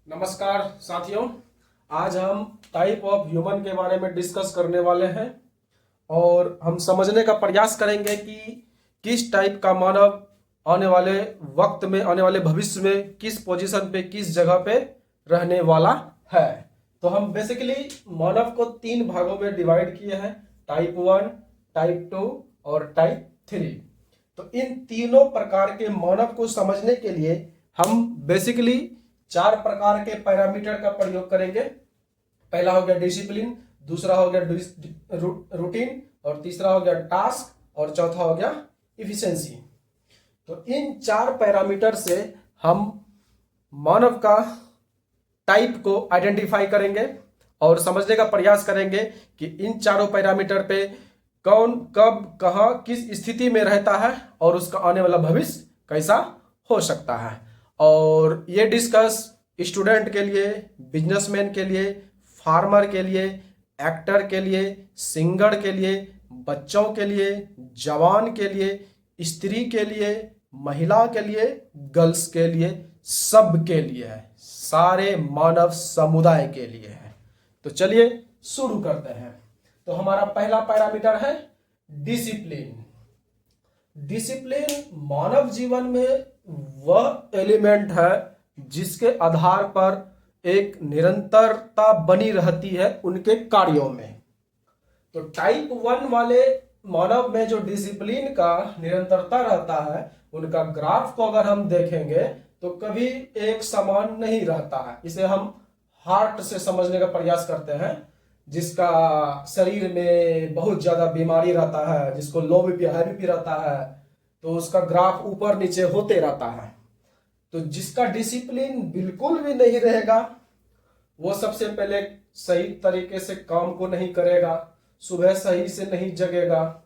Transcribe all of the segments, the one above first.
नमस्कार साथियों, आज हम टाइप ऑफ ह्यूमन के बारे में डिस्कस करने वाले हैं और हम समझने का प्रयास करेंगे कि किस टाइप का मानव आने वाले वक्त में, आने वाले भविष्य में किस पोजीशन पे, किस जगह पे रहने वाला है। तो हम बेसिकली मानव को 3 भागों में डिवाइड किए हैं, टाइप 1, टाइप 2 और टाइप 3। तो इन तीनों प्रकार के मानव को समझने के लिए हम बेसिकली 4 प्रकार के पैरामीटर का प्रयोग करेंगे। पहला हो गया डिसिप्लिन, दूसरा हो गया रूटीन और तीसरा हो गया टास्क और चौथा हो गया इफिशिएंसी। तो इन 4 पैरामीटर से हम मानव का टाइप को आइडेंटिफाई करेंगे और समझने का प्रयास करेंगे कि इन चारों पैरामीटर पे कौन, कब, कहां, किस स्थिति में रहता है और उसका आने वाला भविष्य कैसा हो सकता है। और ये डिस्कस स्टूडेंट के लिए, बिजनेसमैन के लिए, फार्मर के लिए, एक्टर के लिए, सिंगर के लिए, बच्चों के लिए, जवान के लिए, स्त्री के लिए, महिला के लिए, गर्ल्स के लिए, सब के लिए है, सारे मानव समुदाय के लिए है। तो चलिए शुरू करते हैं। तो हमारा पहला पैरामीटर है डिसिप्लिन। डिसिप्लिन मानव जीवन में वह एलिमेंट है जिसके आधार पर एक निरंतरता बनी रहती है उनके कार्यों में। तो टाइप 1 वाले मानव में जो डिसिप्लिन का निरंतरता रहता है, उनका ग्राफ को अगर हम देखेंगे तो कभी एक समान नहीं रहता है। इसे हम हार्ट से समझने का प्रयास करते हैं, जिसका शरीर में बहुत ज्यादा बीमारी रहता है, जिसको लो बीपी, हाई बीपी रहता है, तो उसका ग्राफ ऊपर नीचे होते रहता है। तो जिसका डिसिप्लिन बिल्कुल भी नहीं रहेगा, वो सबसे पहले सही तरीके से काम को नहीं करेगा, सुबह सही से नहीं जगेगा,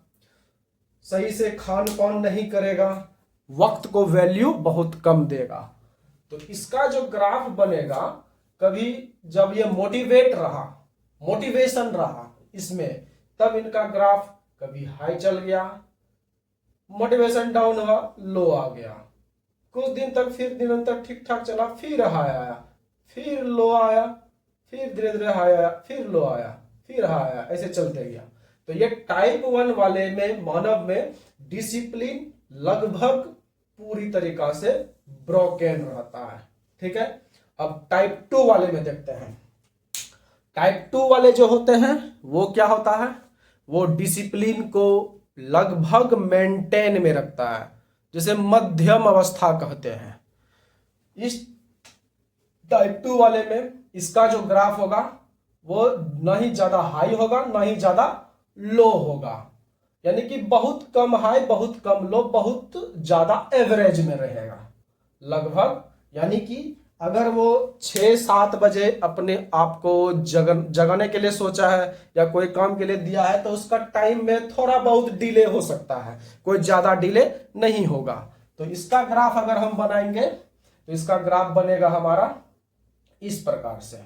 सही से खान पान नहीं करेगा, वक्त को वैल्यू बहुत कम देगा। तो इसका जो ग्राफ बनेगा, कभी जब ये मोटिवेशन रहा इसमें, तब इनका ग्राफ कभी हाई चल गया, मोटिवेशन डाउन हुआ, लो आ गया, कुछ दिन तक फिर निरंतर ठीक ठाक चला, फिर हाई आया, फिर लो आया, फिर धीरे धीरे हाई आया, फिर लो आया, फिर हाई आया, ऐसे चलते गया। तो ये टाइप 1 वाले में, मानव में डिसिप्लिन लगभग पूरी तरीका से ब्रोकन रहता है। ठीक है, अब टाइप 2 वाले में देखते हैं। टाइप 2 वाले जो होते हैं वो क्या होता है, वो डिसिप्लिन को लगभग मेंटेन में रखता है, जिसे मध्यम अवस्था कहते हैं। इस टाइप 2 वाले में इसका जो ग्राफ होगा वो ना ही ज्यादा हाई होगा, ना ही ज्यादा लो होगा, यानी कि बहुत कम हाई, बहुत कम लो, बहुत ज्यादा एवरेज में रहेगा लगभग। यानी कि अगर वो 6-7 बजे अपने आप को जगाने के लिए सोचा है या कोई काम के लिए दिया है, तो उसका टाइम में थोड़ा बहुत डिले हो सकता है, कोई ज्यादा डिले नहीं होगा। तो इसका ग्राफ अगर हम बनाएंगे तो इसका ग्राफ बनेगा हमारा इस प्रकार से।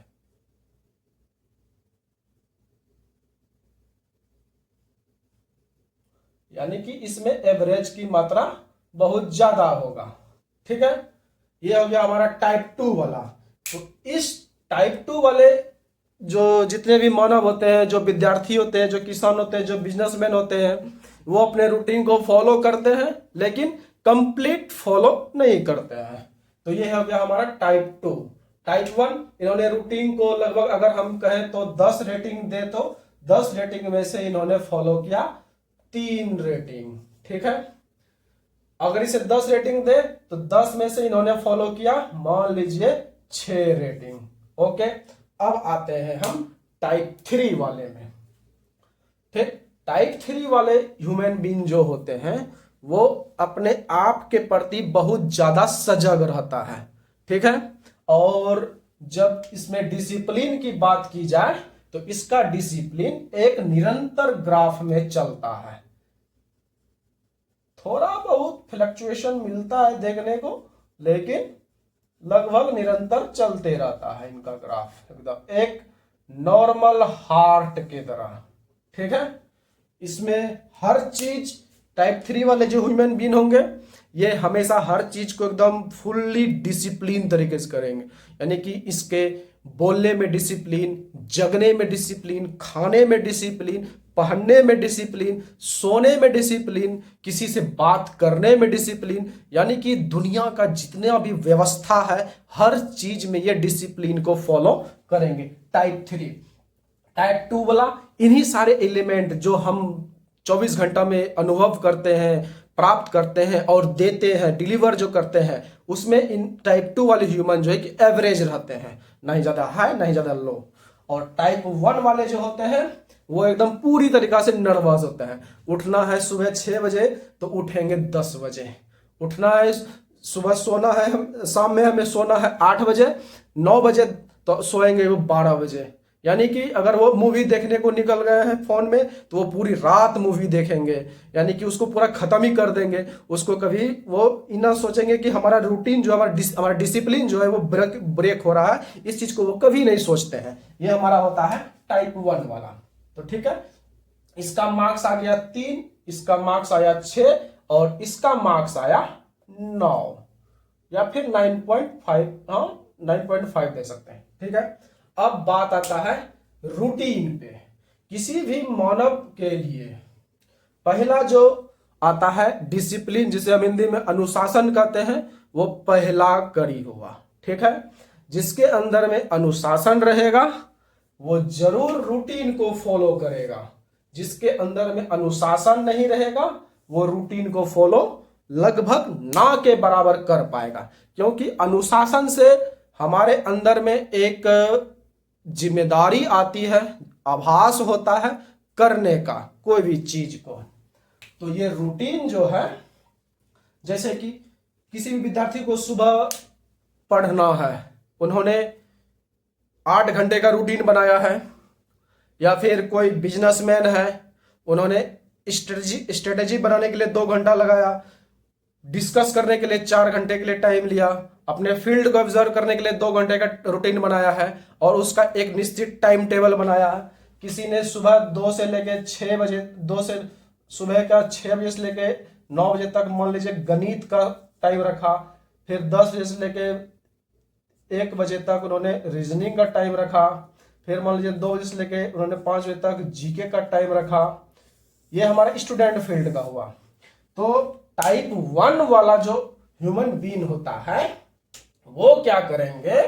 यानी कि इसमें एवरेज की मात्रा बहुत ज्यादा होगा। ठीक है, ये हो गया हमारा टाइप 2 वाला। तो इस टाइप 2 वाले जो जितने भी मानव होते हैं, जो विद्यार्थी होते हैं, जो किसान होते हैं, जो बिजनेसमैन होते हैं, वो अपने रूटीन को फॉलो करते हैं लेकिन कंप्लीट फॉलो नहीं करते हैं। तो ये हो गया हमारा टाइप 2। टाइप 1 इन्होंने रूटीन को लगभग, अगर हम कहें तो 10 रेटिंग दे, तो 10 रेटिंग में से इन्होंने फॉलो किया 3 रेटिंग। ठीक है, अगर इसे 10 रेटिंग दे तो 10 में से इन्होंने फॉलो किया, मान लीजिए 6 रेटिंग। ओके, अब आते हैं हम टाइप 3 वाले में। ठीक, टाइप 3 वाले ह्यूमन बीइंग जो होते हैं वो अपने आप के प्रति बहुत ज्यादा सजग रहता है। ठीक है, और जब इसमें डिसिप्लिन की बात की जाए तो इसका डिसिप्लिन एक निरंतर ग्राफ में चलता है। थोड़ा बहुत फ्लक्चुएशन मिलता है देखने को, लेकिन लगभग निरंतर चलते रहता है इनका ग्राफ, एकदम एक नॉर्मल हार्ट के तरह। ठीक है, इसमें हर चीज टाइप 3 वाले जो ह्यूमन बीइंग होंगे, ये हमेशा हर चीज को एकदम फुल्ली डिसिप्लिन तरीके से करेंगे। यानी कि इसके बोलने में डिसिप्लिन, जगने में डिसिप्लिन, खाने में डिसिप्लिन, पहनने में डिसिप्लिन, सोने में डिसिप्लिन, किसी से बात करने में डिसिप्लिन, यानी कि दुनिया का जितना भी व्यवस्था है हर चीज में ये डिसिप्लिन को फॉलो करेंगे। टाइप 3। टाइप 2 वाला इन्हीं सारे एलिमेंट जो हम 24 घंटा में अनुभव करते हैं, प्राप्त करते हैं और देते हैं, डिलीवर जो करते हैं, उसमें इन टाइप 2 वाले ह्यूमन जो है कि एवरेज रहते हैं, ना ही ज्यादा हाई ना ही ज्यादा लो। और टाइप 1 वाले जो होते हैं वो एकदम पूरी तरीका से नर्वस होते हैं। उठना है सुबह 6 बजे तो उठेंगे 10 बजे, उठना है सुबह, सोना है शाम में हमें सोना है 8 बजे, 9 बजे तो सोएंगे वो 12 बजे। यानी कि अगर वो मूवी देखने को निकल गए हैं फोन में तो वो पूरी रात मूवी देखेंगे, यानी कि उसको पूरा खत्म ही कर देंगे। उसको कभी वो इतना सोचेंगे कि हमारा रूटीन जो हमारा डिसिप्लिन जो है वो ब्रेक हो रहा है, इस चीज को वो कभी नहीं सोचते हैं। ये हमारा होता है टाइप 1 वाला। तो ठीक है, इसका मार्क्स आ गया 3, इसका मार्क्स आया 6 और इसका मार्क्स आया 9 या फिर 9.5। हाँ 9.5 दे सकते हैं। ठीक है, अब बात आता है रूटीन पे। किसी भी मानव के लिए पहला जो आता है डिसिप्लिन, जिसे हम हिंदी में अनुशासन कहते हैं, वो पहला कड़ी हुआ। ठीक है, जिसके अंदर में अनुशासन रहेगा वो जरूर रूटीन को फॉलो करेगा। जिसके अंदर में अनुशासन नहीं रहेगा वो रूटीन को फॉलो लगभग ना के बराबर कर पाएगा, क्योंकि अनुशासन से हमारे अंदर में एक जिम्मेदारी आती है, आभास होता है करने का कोई भी चीज को। तो ये रूटीन जो है, जैसे कि किसी भी विद्यार्थी को सुबह पढ़ना है, उन्होंने 8 घंटे का रूटीन बनाया है, या फिर कोई बिजनेसमैन है उन्होंने स्ट्रेटेजी बनाने के लिए 2 घंटा लगाया, डिस्कस करने के लिए 4 घंटे के लिए टाइम लिया, अपने फील्ड को ऑब्जर्व करने के लिए 2 घंटे का रूटीन बनाया है और उसका एक निश्चित टाइम टेबल बनाया है। किसी ने सुबह 2 से लेके 6 बजे, 2 से सुबह का 6 बजे से लेके 9 बजे तक मान लीजिए गणित का टाइम रखा, फिर 10 बजे से लेके 1 बजे तक उन्होंने रीजनिंग का टाइम रखा, फिर मान लीजिए 2 बजे से लेके उन्होंने 5 बजे तक जीके का टाइम रखा। ये हमारा स्टूडेंट फील्ड का हुआ। तो टाइप 1 वाला जो ह्यूमन बीइंग होता है वो क्या करेंगे,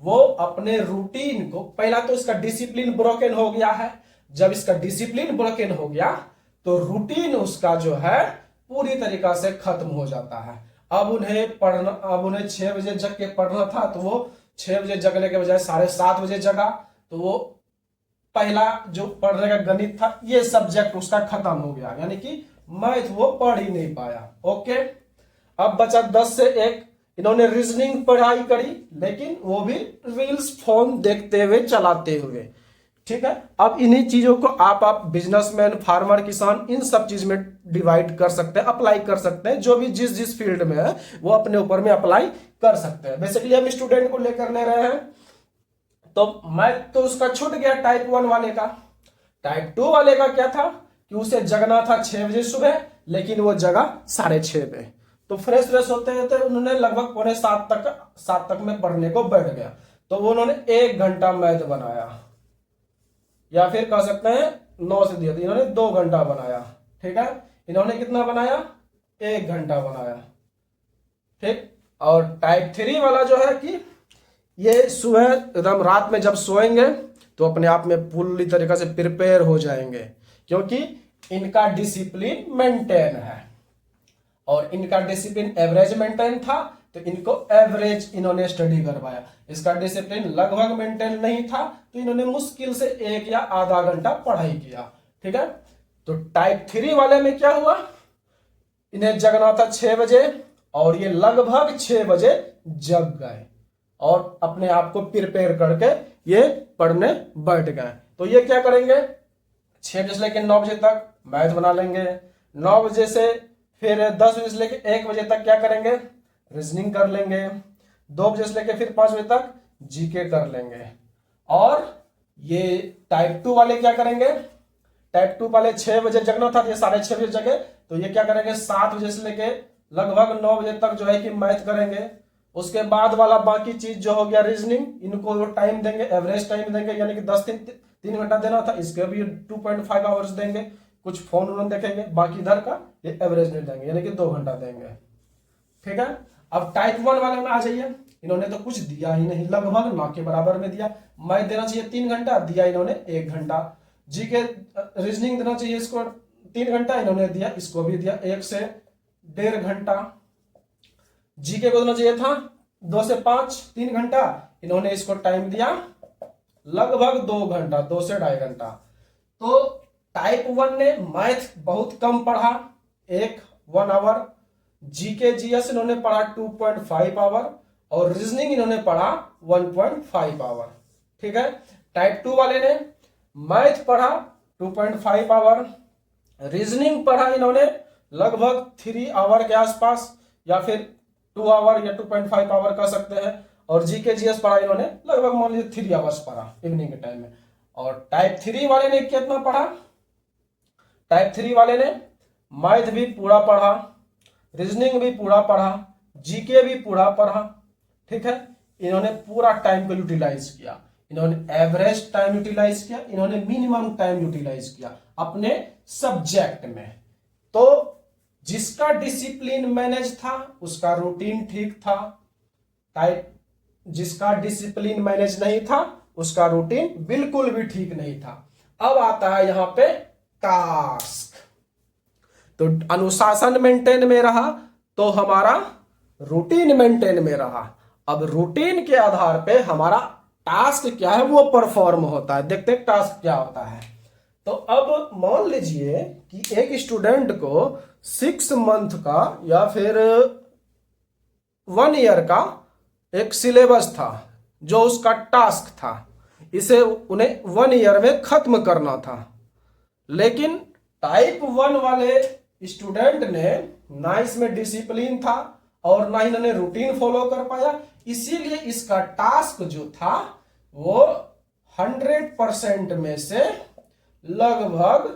वो अपने रूटीन को, पहला तो इसका डिसिप्लिन ब्रोकन हो गया है। जब इसका डिसिप्लिन ब्रोकन हो गया तो रूटीन उसका जो है पूरी तरीका से खत्म हो जाता है। अब उन्हें 6 बजे जग के पढ़ना था तो वो 6 बजे जगने के बजाय 7:30 बजे जगा, तो वो पहला जो पढ़ने का गणित था ये सब्जेक्ट उसका खत्म हो गया, यानी कि मैथ वो पढ़ ही नहीं पाया। ओके, अब बचा 10 से 1, इन्होंने रीजनिंग पढ़ाई करी लेकिन वो भी रील्स फोन देखते हुए चलाते हुए। ठीक है, अब इन्हीं चीजों को आप बिजनेसमैन, फार्मर, किसान, इन सब चीज में डिवाइड कर सकते हैं, अप्लाई कर सकते हैं। जो भी जिस फील्ड में है वो अपने ऊपर में अप्लाई कर सकते हैं। बेसिकली हम स्टूडेंट को लेकर ले रहे हैं, तो मैथ तो उसका छूट गया टाइप 1 वाले का। टाइप 2 वाले का क्या था कि उसे जगना था 6 बजे सुबह, लेकिन वो जगा 6:30 पे। तो फ्रेश होते होते उन्होंने लगभग 6:45 तक में पढ़ने को बैठ गया। तो वो उन्होंने 1 घंटा मैथ बनाया, या फिर कह सकते हैं 9 से दिया, इन्होंने 2 घंटा बनाया। ठीक है, इन्होंने कितना बनाया, 1 घंटा बनाया। ठीक, और टाइप 3 वाला जो है कि ये सुबह एकदम रात में जब सोएंगे तो अपने आप में पूरी तरीके से प्रिपेयर हो जाएंगे, क्योंकि इनका डिसिप्लिन मेंटेन है और इनका डिसिप्लिन एवरेज मेंटेन था, तो इनको एवरेज इन्होंने स्टडी करवाया। इसका डिसिप्लिन लगभग मेंटेन नहीं था तो इन्होंने मुश्किल से 1 या आधा घंटा पढ़ाई किया। ठीक है, तो टाइप 3 वाले में क्या हुआ, इन्हें जगना था 6 बजे और ये लगभग 6 बजे जग गए और अपने आप को प्रिपेयर करके ये पढ़ने बैठ गए। तो ये क्या करेंगे, 6 बजे से लेकर 9 बजे तक मैथ बना लेंगे, 9 बजे से फिर 10 बजे से लेकर 1 बजे तक क्या करेंगे, रीजनिंग कर लेंगे, 2 बजे से लेकर फिर 5 बजे तक जीके कर लेंगे। और ये टाइप 2 वाले क्या करेंगे, टाइप 2 वाले 6 बजे जगना था, ये 6:30 बजे जगे, तो ये क्या करेंगे 7 बजे से लेकर लगभग 9 बजे तक जो है कि मैथ करेंगे। उसके बाद वाला बाकी चीज जो हो गया रीजनिंग, इनको टाइम देंगे, एवरेज टाइम देंगे, यानी कि 3 घंटा देना था, इसके भी 2.5 आवर्स देंगे। कुछ फोन वोन देखेंगे, बाकी इधर का ये एवरेज नहीं देंगे, यानी कि 2 घंटा देंगे। ठीक है। अब टाइप 1 वाले में आ जाइए। इन्होंने तो कुछ दिया ही नहीं, लगभग ना के बराबर में दिया। मैथ देना चाहिए 3 घंटा, दिया इन्होंने 1 घंटा। जी के रीजनिंग देना चाहिए इसको 3 घंटा, इन्होंने दिया, इसको भी दिया 1 से 1.5 घंटा। जीके को देना चाहिए था 2 से 5 3 घंटा, इन्होंने इसको टाइम दिया लगभग 2 घंटा, 2 से 2.5 घंटा। तो टाइप 1 ने मैथ बहुत कम पढ़ा, 1 आवर। जीके जीएस इन्होंने पढ़ा 2.5 आवर, और रीजनिंग इन्होंने पढ़ा 1.5 आवर। ठीक है। टाइप 2 वाले ने मैथ पढ़ा 2.5 आवर, रीजनिंग पढ़ा इन्होंने लगभग 3 आवर के आसपास, या फिर 2 आवर या 2.5 आवर कह सकते हैं। और जीके जीएस पढ़ा इन्होंने लगभग मान लीजिए 3 आवर्स पढ़ा इवनिंग के टाइम में। और टाइप 3 वाले ने कितना पढ़ा? टाइप 3 वाले ने मैथ भी पूरा पढ़ा, रीजनिंग भी पूरा पढ़ा, जीके भी पूरा पढ़ा। ठीक है। इन्होंने पूरा टाइम को यूटिलाइज किया, इन्होंने एवरेज टाइम यूटिलाइज किया, इन्होंने मिनिमम टाइम यूटिलाइज किया अपने सब्जेक्ट में। तो जिसका डिसिप्लिन मैनेज था उसका रूटीन ठीक था, टाइप जिसका डिसिप्लिन मैनेज नहीं था उसका रूटीन बिल्कुल भी ठीक नहीं था। अब आता है यहां पे टास्क। तो अनुशासन मेंटेन में रहा तो हमारा रूटीन मेंटेन में रहा। अब रूटीन के आधार पे हमारा टास्क क्या है वो परफॉर्म होता है। देखते हैं टास्क क्या होता है। तो अब मान लीजिए कि एक स्टूडेंट को 6 मंथ का या फिर 1 ईयर का एक सिलेबस था, जो उसका टास्क था, इसे उन्हें 1 ईयर में खत्म करना था। लेकिन टाइप 1 वाले स्टूडेंट ने ना इसमें डिसिप्लिन था और ना ही इन्होंने रूटीन फॉलो कर पाया, इसीलिए इसका टास्क जो था वो 100% में से लगभग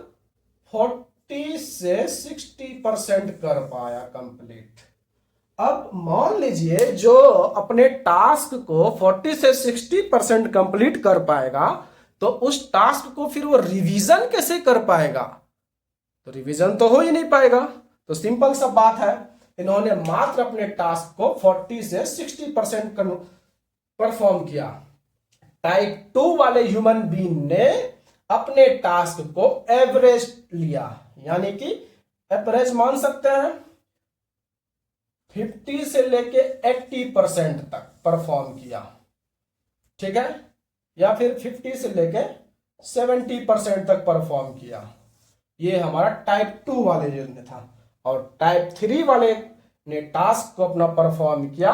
40 से 60% कर पाया कंप्लीट। अब मान लीजिए जो अपने टास्क को 40 से 60% कंप्लीट कर पाएगा, तो उस टास्क को फिर वो रिवीजन कैसे कर पाएगा? तो रिवीजन तो हो ही नहीं पाएगा। तो सिंपल सा बात है, इन्होंने मात्र अपने टास्क को 40 से 60% परफॉर्म किया। टाइप 2 वाले ह्यूमन बीइंग ने अपने टास्क को एवरेज लिया, यानी कि एवरेज मान सकते हैं 50 से लेके 80% तक परफॉर्म किया। ठीक है। या फिर 50 से लेके 70% तक परफॉर्म किया। ये हमारा टाइप 2 वाले जो ने था। और टाइप 3 वाले ने टास्क को अपना परफॉर्म किया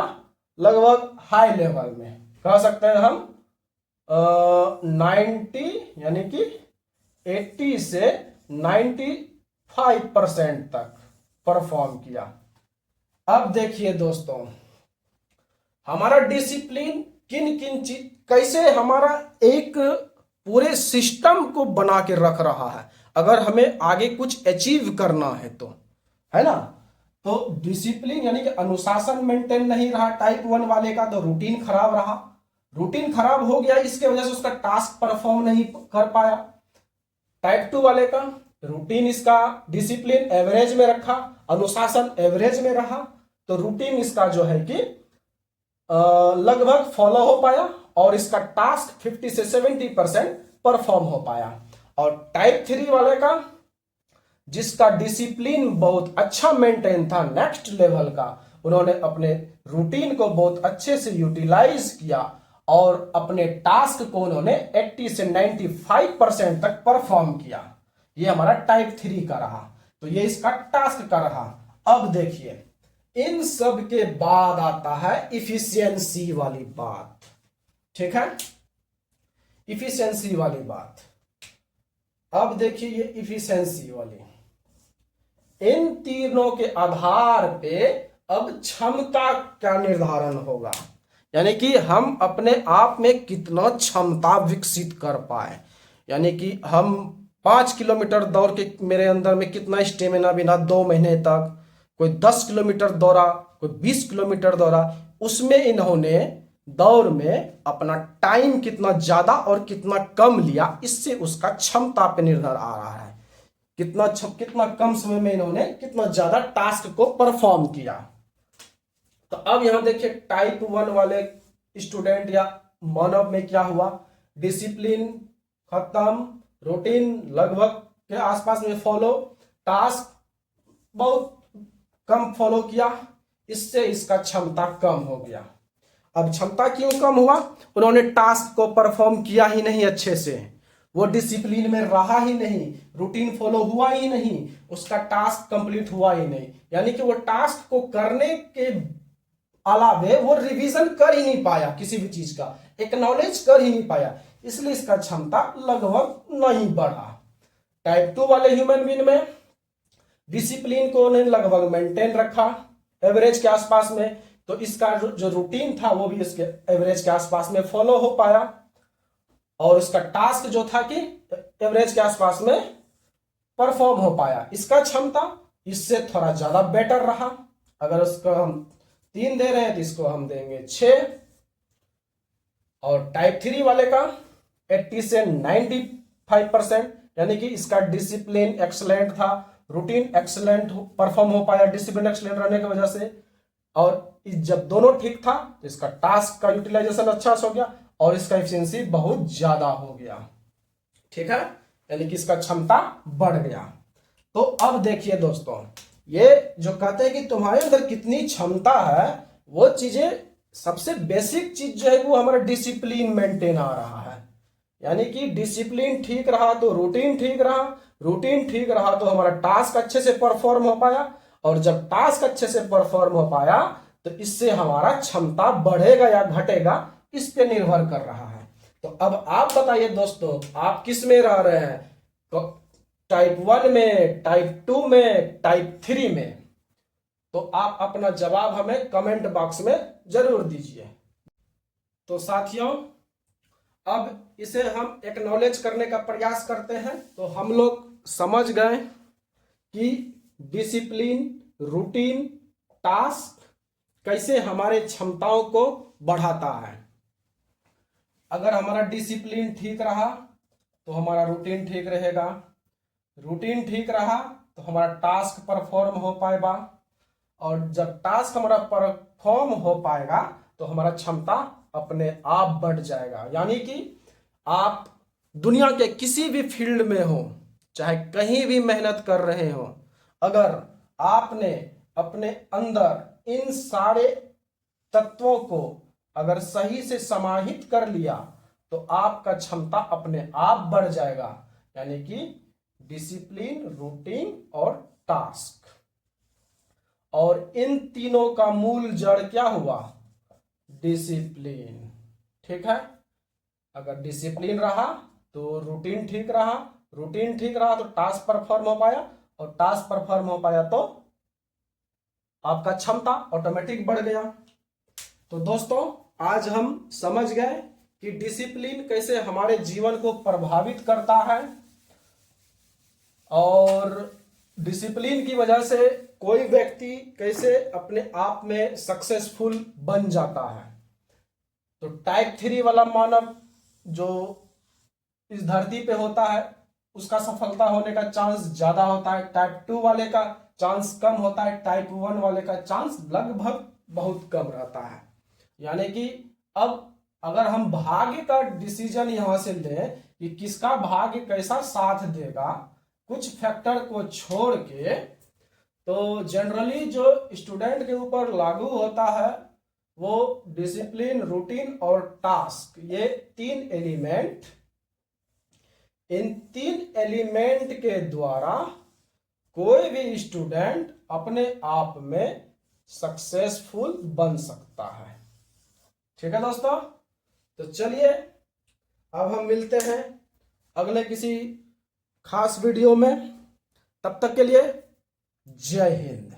लगभग हाई लेवल में, कह सकते हैं हम 90 यानी कि 80 से 95% तक परफॉर्म किया। अब देखिए दोस्तों, हमारा डिसिप्लिन किन किन चीज कैसे हमारा एक पूरे सिस्टम को बना के रख रहा है, अगर हमें आगे कुछ अचीव करना है तो, है ना। तो डिसिप्लिन यानी कि अनुशासन मेंटेन नहीं रहा टाइप 1 वाले का, तो रूटीन खराब रहा। रूटीन खराब हो गया, इसके वजह से उसका टास्क परफॉर्म नहीं कर पाया। टाइप 2 वाले का रूटीन, इसका डिसिप्लिन एवरेज में रखा, अनुशासन एवरेज में रहा, तो रूटीन इसका जो है कि लगभग फॉलो हो पाया और इसका टास्क 50 से 70% परफॉर्म हो पाया। और टाइप 3 वाले का जिसका डिसिप्लिन बहुत अच्छा मेंटेन था, नेक्स्ट लेवल का, उन्होंने अपने रूटीन को बहुत अच्छे से यूटिलाइज किया और अपने टास्क को उन्होंने 80 से 95% तक परफॉर्म किया। ये हमारा टाइप 3 का रहा। तो ये इसका टास्क का रहा। अब देखिए, इन सब के बाद आता है इफिशियंसी वाली बात। ठीक है, इफिशियंसी वाली बात। अब देखिए ये इफिशियंसी वाली, इन तीनों के आधार पे अब क्षमता का निर्धारण होगा, यानी कि हम अपने आप में कितना क्षमता विकसित कर पाए। यानी कि हम 5 किलोमीटर दौड़ के मेरे अंदर में कितना स्टेमिना बिना 2 महीने तक, कोई 10 किलोमीटर दौड़ा, कोई 20 किलोमीटर दौड़ा, उसमें इन्होंने दौड़ में अपना टाइम कितना ज्यादा और कितना कम लिया, इससे उसका क्षमता पे निर्भर आ रहा है। कितना कम समय में इन्होंने कितना ज्यादा टास्क को परफॉर्म किया। तो अब यहां देखिए टाइप 1 वाले स्टूडेंट या मानव में क्या हुआ, डिसिप्लिन खत्म, रूटीन लगभग के आसपास में फॉलो, टास्क बहुत कम फॉलो किया, इससे इसका क्षमता कम हो गया। अब क्षमता क्यों कम हुआ, उन्होंने टास्क को परफॉर्म किया ही नहीं अच्छे से, वो डिसिप्लिन में रहा ही नहीं, रूटीन फॉलो हुआ ही नहीं, उसका टास्क कंप्लीट हुआ ही नहीं, यानी कि वो टास्क को करने के अलावे वो रिवीजन कर ही नहीं पाया, किसी भी चीज का एक्नॉलेज कर ही नहीं पाया, इसलिए इसका क्षमता लगभग नहीं बढ़ा। टाइप 2 वाले ह्यूमन बीइंग में डिसिप्लिन को उन्होंने लगभग मेंटेन रखा एवरेज के आसपास में, तो इसका जो रूटीन था वो भी इसके एवरेज के आसपास में फॉलो हो पाया, और उसका टास्क जो था कि एवरेज के आसपास में परफॉर्म हो पाया। इसका क्षमता इससे थोड़ा ज्यादा बेटर रहा। अगर उसको हम 3 दे रहे हैं तो इसको हम देंगे 6। और टाइप 3 वाले का 80 से 95%, यानी कि इसका डिसिप्लिन एक्सलेंट था, रूटीन एक्सलेंट परफॉर्म हो पाया डिसिप्लिन एक्सलेंट रहने की वजह से, और जब दोनों ठीक था तो इसका टास्क का यूटिलाइजेशन अच्छा हो गया और इसका एफिशिएंसी बहुत ज्यादा हो गया। ठीक है, यानी कि इसका क्षमता बढ़ गया। तो अब देखिए दोस्तों, ये जो कहते हैं कि तुम्हारे अंदर कितनी क्षमता है, वो चीजें सबसे बेसिक चीज जो है वो हमारा डिसिप्लिन मेंटेन आ रहा है, यानी कि डिसिप्लिन ठीक रहा तो रूटीन ठीक रहा, रूटीन ठीक रहा तो हमारा टास्क अच्छे से परफॉर्म हो पाया, और जब टास्क अच्छे से परफॉर्म हो पाया तो इससे हमारा क्षमता बढ़ेगा या घटेगा इस पे निर्भर कर रहा है। तो अब आप बताइए दोस्तों, आप किस में रह रहे हैं, तो टाइप 1 में, टाइप 2 में, टाइप 3 में? तो आप अपना जवाब हमें कमेंट बॉक्स में जरूर दीजिए। तो साथियों, अब इसे हम एक्नॉलेज करने का प्रयास करते हैं। तो हम लोग समझ गए कि डिसिप्लिन, रूटीन, टास्क कैसे हमारे क्षमताओं को बढ़ाता है। अगर हमारा डिसिप्लिन ठीक रहा तो हमारा रूटीन ठीक रहेगा, रूटीन ठीक रहा तो हमारा टास्क परफॉर्म हो पाएगा, और जब टास्क हमारा परफॉर्म हो पाएगा तो हमारा क्षमता अपने आप बढ़ जाएगा। यानी कि आप दुनिया के किसी भी फील्ड में हो, चाहे कहीं भी मेहनत कर रहे हो, अगर आपने अपने अंदर इन सारे तत्वों को अगर सही से समाहित कर लिया तो आपका क्षमता अपने आप बढ़ जाएगा, यानी कि डिसिप्लिन, रूटीन और टास्क। और इन तीनों का मूल जड़ क्या हुआ, डिसिप्लिन। ठीक है, अगर डिसिप्लिन रहा तो रूटीन ठीक रहा, रूटीन ठीक रहा तो टास्क परफॉर्म हो पाया, और टास्क परफॉर्म हो पाया तो आपका क्षमता ऑटोमेटिक बढ़ गया। तो दोस्तों, आज हम समझ गए कि डिसिप्लिन कैसे हमारे जीवन को प्रभावित करता है, और डिसिप्लिन की वजह से कोई व्यक्ति कैसे अपने आप में सक्सेसफुल बन जाता है। तो टाइप 3 वाला मानव जो इस धरती पे होता है उसका सफलता होने का चांस ज्यादा होता है, टाइप 2 वाले का चांस कम होता है, टाइप 1 वाले का चांस लगभग बहुत कम रहता है। यानी कि अब अगर हम भाग्य का डिसीजन यहां से लें कि किसका भाग्य कैसा साथ देगा, कुछ फैक्टर को छोड़ के, तो जनरली जो स्टूडेंट के ऊपर लागू होता है वो डिसिप्लिन, रूटीन और टास्क, ये 3 एलिमेंट, इन 3 एलिमेंट के द्वारा कोई भी स्टूडेंट अपने आप में सक्सेसफुल बन सकता है। ठीक है दोस्तों, तो चलिए अब हम मिलते हैं अगले किसी खास वीडियो में। तब तक के लिए जय हिंद।